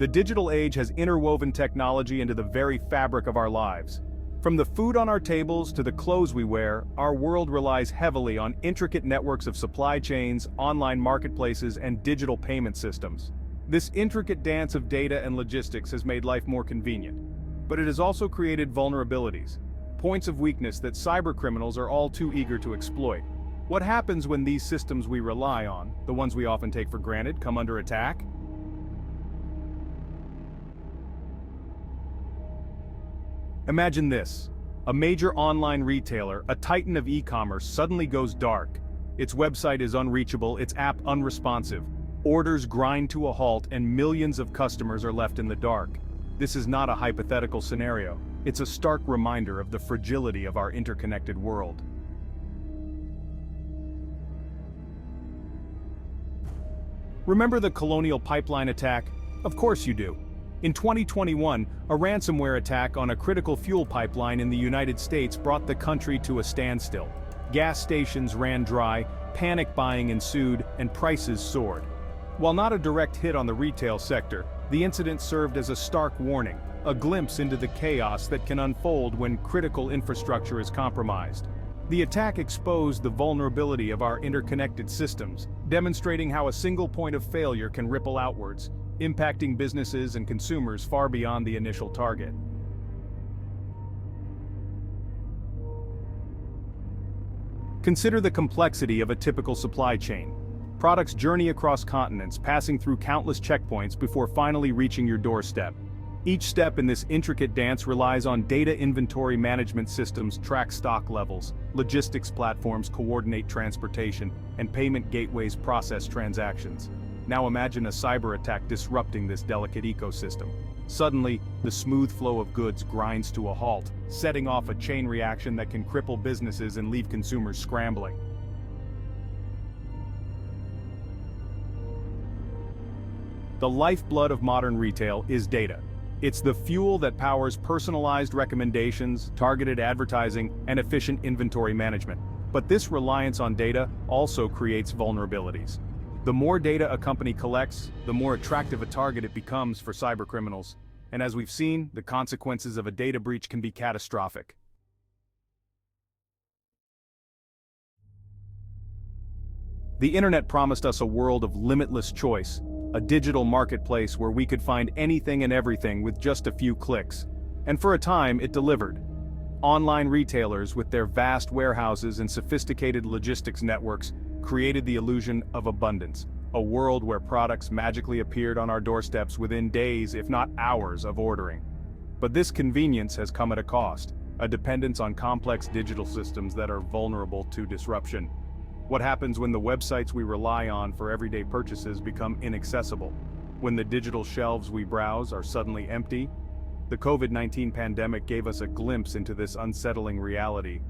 The digital age has interwoven technology into the very fabric of our lives. From the food on our tables to the clothes we wear, our world relies heavily on intricate networks of supply chains, online marketplaces, and digital payment systems. This intricate dance of data and logistics has made life more convenient, but it has also created vulnerabilities, points of weakness that cybercriminals are all too eager to exploit. What happens when these systems we rely on, the ones we often take for granted, come under attack? Imagine this. A major online retailer, a titan of e-commerce, suddenly goes dark. Its website is unreachable, its app unresponsive. Orders grind to a halt and millions of customers are left in the dark. This is not a hypothetical scenario. It's a stark reminder of the fragility of our interconnected world. Remember the Colonial Pipeline attack? Of course you do. In 2021, a ransomware attack on a critical fuel pipeline in the United States brought the country to a standstill. Gas stations ran dry, panic buying ensued, and prices soared. While not a direct hit on the retail sector, the incident served as a stark warning, a glimpse into the chaos that can unfold when critical infrastructure is compromised. The attack exposed the vulnerability of our interconnected systems, demonstrating how a single point of failure can ripple outwards, impacting businesses and consumers far beyond the initial target. Consider the complexity of a typical supply chain. Products journey across continents, passing through countless checkpoints before finally reaching your doorstep. Each step in this intricate dance relies on data inventory management systems track stock levels, logistics platforms coordinate transportation, and payment gateways process transactions. Now imagine a cyber attack disrupting this delicate ecosystem. Suddenly, the smooth flow of goods grinds to a halt, setting off a chain reaction that can cripple businesses and leave consumers scrambling. The lifeblood of modern retail is data. It's the fuel that powers personalized recommendations, targeted advertising, and efficient inventory management. But this reliance on data also creates vulnerabilities. The more data a company collects, the more attractive a target it becomes for cybercriminals. And as we've seen, the consequences of a data breach can be catastrophic. The internet promised us a world of limitless choice, a digital marketplace where we could find anything and everything with just a few clicks. And for a time, it delivered. Online retailers, with their vast warehouses and sophisticated logistics networks, created the illusion of abundance, a world where products magically appeared on our doorsteps within days, if not hours, of ordering. But this convenience has come at a cost, a dependence on complex digital systems that are vulnerable to disruption. What happens when the websites we rely on for everyday purchases become inaccessible? When the digital shelves we browse are suddenly empty? The COVID-19 pandemic gave us a glimpse into this unsettling reality.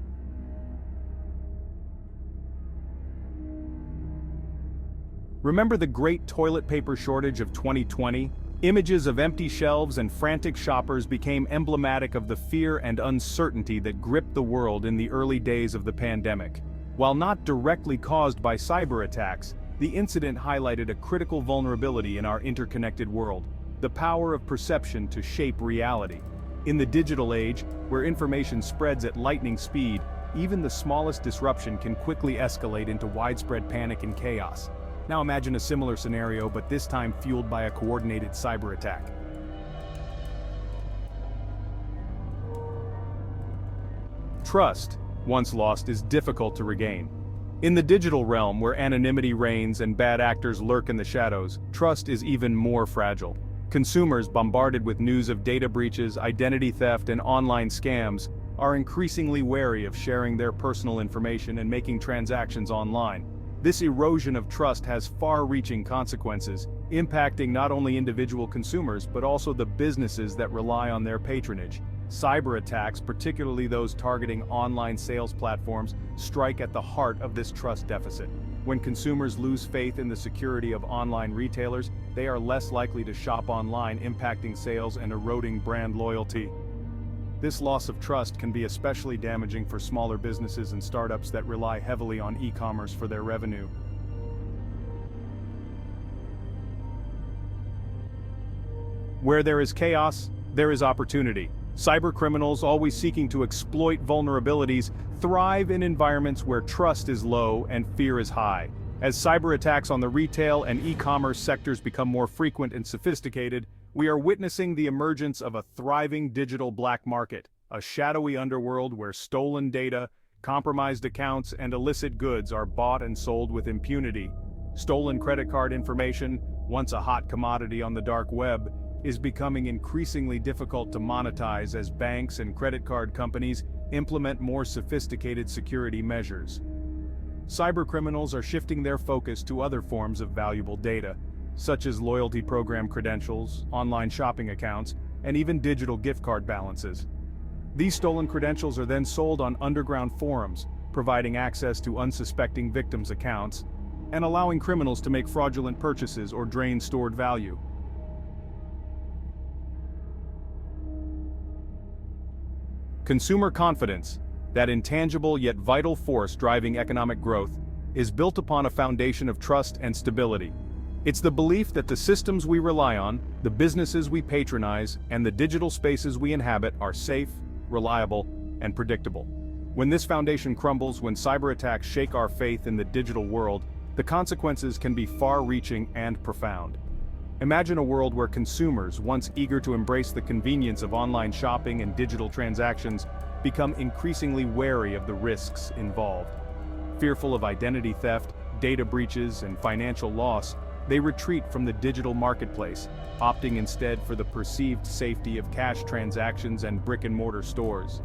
Remember the great toilet paper shortage of 2020? Images of empty shelves and frantic shoppers became emblematic of the fear and uncertainty that gripped the world in the early days of the pandemic. While not directly caused by cyber attacks, the incident highlighted a critical vulnerability in our interconnected world: the power of perception to shape reality. In the digital age, where information spreads at lightning speed, even the smallest disruption can quickly escalate into widespread panic and chaos. Now imagine a similar scenario, but this time fueled by a coordinated cyber attack. Trust, once lost, is difficult to regain. In the digital realm, where anonymity reigns and bad actors lurk in the shadows, trust is even more fragile. Consumers, bombarded with news of data breaches, identity theft, and online scams, are increasingly wary of sharing their personal information and making transactions online. This erosion of trust has far-reaching consequences, impacting not only individual consumers but also the businesses that rely on their patronage. Cyber attacks, particularly those targeting online sales platforms, strike at the heart of this trust deficit. When consumers lose faith in the security of online retailers, they are less likely to shop online, impacting sales and eroding brand loyalty. This loss of trust can be especially damaging for smaller businesses and startups that rely heavily on e-commerce for their revenue. Where there is chaos, there is opportunity. Cybercriminals, always seeking to exploit vulnerabilities, thrive in environments where trust is low and fear is high. As cyber attacks on the retail and e-commerce sectors become more frequent and sophisticated, we are witnessing the emergence of a thriving digital black market, a shadowy underworld where stolen data, compromised accounts, and illicit goods are bought and sold with impunity. Stolen credit card information, once a hot commodity on the dark web, is becoming increasingly difficult to monetize as banks and credit card companies implement more sophisticated security measures. Cybercriminals are shifting their focus to other forms of valuable data, such as loyalty program credentials, online shopping accounts, and even digital gift card balances. These stolen credentials are then sold on underground forums, providing access to unsuspecting victims' accounts, and allowing criminals to make fraudulent purchases or drain stored value. Consumer confidence, that intangible yet vital force driving economic growth, is built upon a foundation of trust and stability. It's the belief that the systems we rely on, the businesses we patronize, and the digital spaces we inhabit are safe, reliable, and predictable. When this foundation crumbles, when cyber attacks shake our faith in the digital world, the consequences can be far-reaching and profound. Imagine a world where consumers, once eager to embrace the convenience of online shopping and digital transactions, become increasingly wary of the risks involved. Fearful of identity theft, data breaches, and financial loss, they retreat from the digital marketplace, opting instead for the perceived safety of cash transactions and brick-and-mortar stores.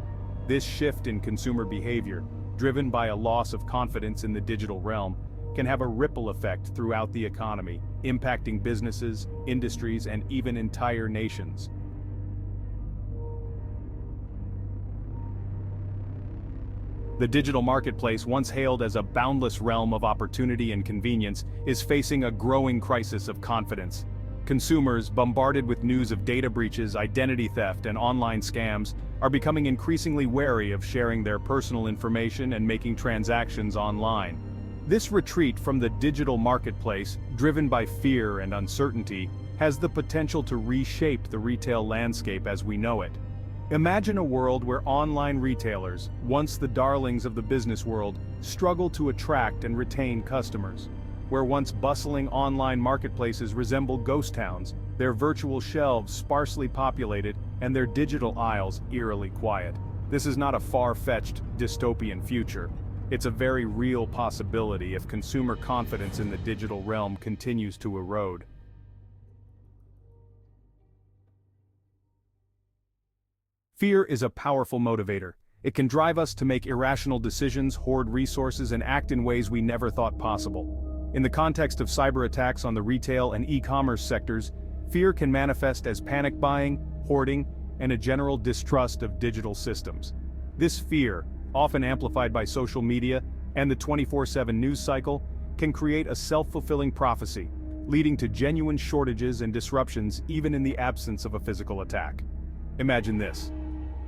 This shift in consumer behavior, driven by a loss of confidence in the digital realm, can have a ripple effect throughout the economy, impacting businesses, industries, and even entire nations. The digital marketplace, once hailed as a boundless realm of opportunity and convenience, is facing a growing crisis of confidence. Consumers, bombarded with news of data breaches, identity theft, and online scams, are becoming increasingly wary of sharing their personal information and making transactions online. This retreat from the digital marketplace, driven by fear and uncertainty, has the potential to reshape the retail landscape as we know it. Imagine a world where online retailers, once the darlings of the business world, struggle to attract and retain customers. Where once bustling online marketplaces resemble ghost towns, their virtual shelves sparsely populated and their digital aisles eerily quiet. This is not a far-fetched dystopian future. It's a very real possibility if consumer confidence in the digital realm continues to erode. Fear is a powerful motivator. It can drive us to make irrational decisions, hoard resources, and act in ways we never thought possible. In the context of cyber attacks on the retail and e-commerce sectors, fear can manifest as panic buying, hoarding, and a general distrust of digital systems. This fear, often amplified by social media and the 24/7 news cycle, can create a self-fulfilling prophecy, leading to genuine shortages and disruptions even in the absence of a physical attack. Imagine this.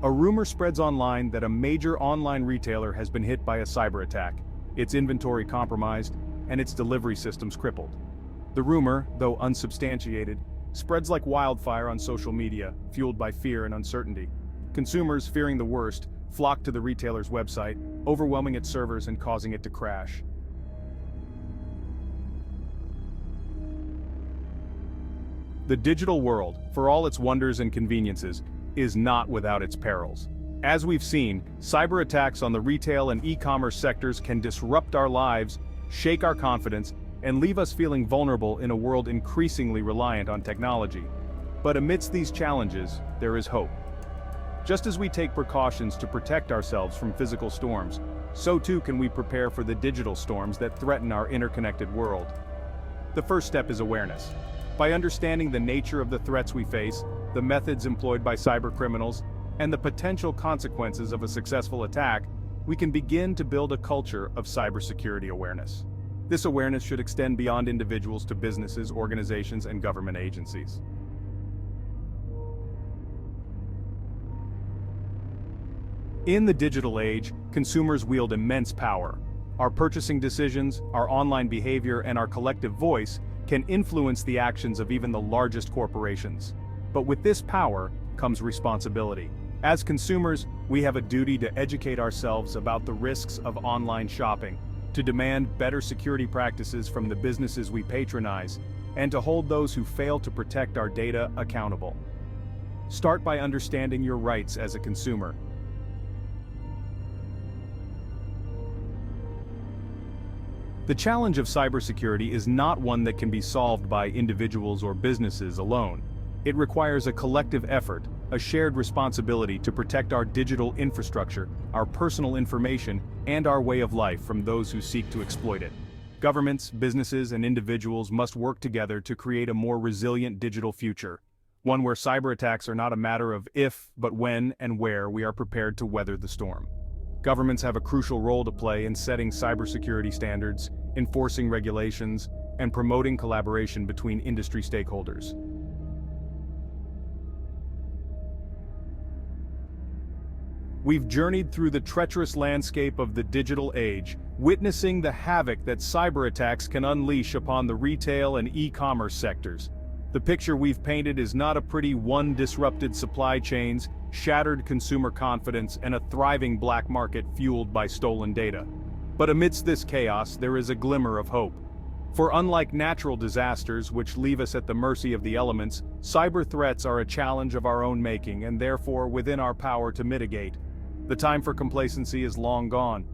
A rumor spreads online that a major online retailer has been hit by a cyber attack, its inventory compromised, and its delivery systems crippled. The rumor, though unsubstantiated, spreads like wildfire on social media, fueled by fear and uncertainty. Consumers, fearing the worst, flock to the retailer's website, overwhelming its servers and causing it to crash. The digital world, for all its wonders and conveniences, is not without its perils. As we've seen, cyber attacks on the retail and e-commerce sectors can disrupt our lives, shake our confidence, and leave us feeling vulnerable in a world increasingly reliant on technology. But amidst these challenges, there is hope. Just as we take precautions to protect ourselves from physical storms, so too can we prepare for the digital storms that threaten our interconnected world. The first step is awareness. By understanding the nature of the threats we face, the methods employed by cybercriminals, and the potential consequences of a successful attack, we can begin to build a culture of cybersecurity awareness. This awareness should extend beyond individuals to businesses, organizations, and government agencies. In the digital age, consumers wield immense power. Our purchasing decisions, our online behavior, and our collective voice can influence the actions of even the largest corporations. But with this power comes responsibility. As consumers, we have a duty to educate ourselves about the risks of online shopping, to demand better security practices from the businesses we patronize, and to hold those who fail to protect our data accountable. Start by understanding your rights as a consumer. The challenge of cybersecurity is not one that can be solved by individuals or businesses alone. It requires a collective effort, a shared responsibility to protect our digital infrastructure, our personal information, and our way of life from those who seek to exploit it. Governments, businesses, and individuals must work together to create a more resilient digital future, one where cyberattacks are not a matter of if, but when and where we are prepared to weather the storm. Governments have a crucial role to play in setting cybersecurity standards, enforcing regulations, and promoting collaboration between industry stakeholders. We've journeyed through the treacherous landscape of the digital age, witnessing the havoc that cyberattacks can unleash upon the retail and e-commerce sectors. The picture we've painted is not a pretty one: disrupted supply chains, shattered consumer confidence, and a thriving black market fueled by stolen data. But amidst this chaos, there is a glimmer of hope. For unlike natural disasters, which leave us at the mercy of the elements, cyber threats are a challenge of our own making and therefore within our power to mitigate. The time for complacency is long gone.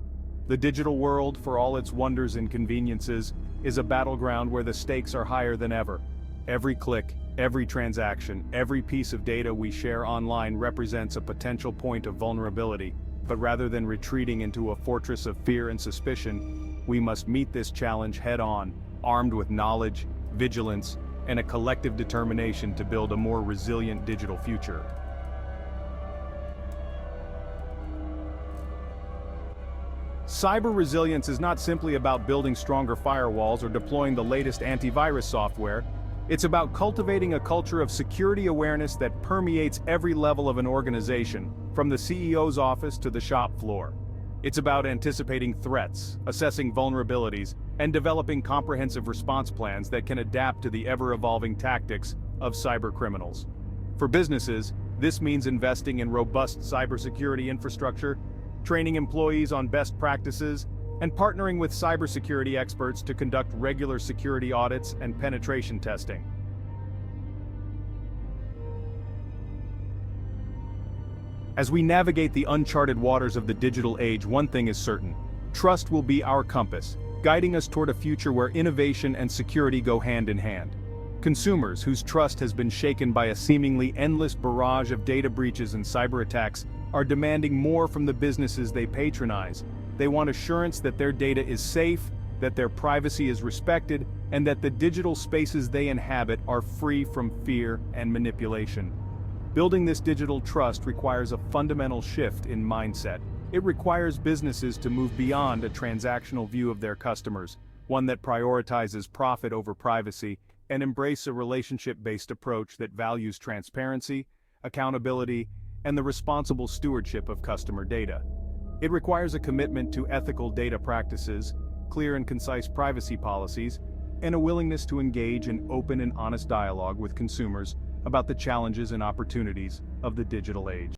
The digital world, for all its wonders and conveniences, is a battleground where the stakes are higher than ever. Every click, every transaction, every piece of data we share online represents a potential point of vulnerability, but rather than retreating into a fortress of fear and suspicion, we must meet this challenge head-on, armed with knowledge, vigilance, and a collective determination to build a more resilient digital future. Cyber resilience is not simply about building stronger firewalls or deploying the latest antivirus software. It's about cultivating a culture of security awareness that permeates every level of an organization, from the CEO's office to the shop floor. It's about anticipating threats, assessing vulnerabilities, and developing comprehensive response plans that can adapt to the ever-evolving tactics of cyber criminals. For businesses, this means investing in robust cybersecurity infrastructure, training employees on best practices, and partnering with cybersecurity experts to conduct regular security audits and penetration testing. As we navigate the uncharted waters of the digital age, one thing is certain: trust will be our compass, guiding us toward a future where innovation and security go hand in hand. Consumers whose trust has been shaken by a seemingly endless barrage of data breaches and cyber attacks are demanding more from the businesses they patronize. They want assurance that their data is safe, that their privacy is respected, and that the digital spaces they inhabit are free from fear and manipulation. Building this digital trust requires a fundamental shift in mindset. It requires businesses to move beyond a transactional view of their customers, one that prioritizes profit over privacy, and embrace a relationship-based approach that values transparency, accountability, and the responsible stewardship of customer data. It requires a commitment to ethical data practices, clear and concise privacy policies, and a willingness to engage in open and honest dialogue with consumers about the challenges and opportunities of the digital age.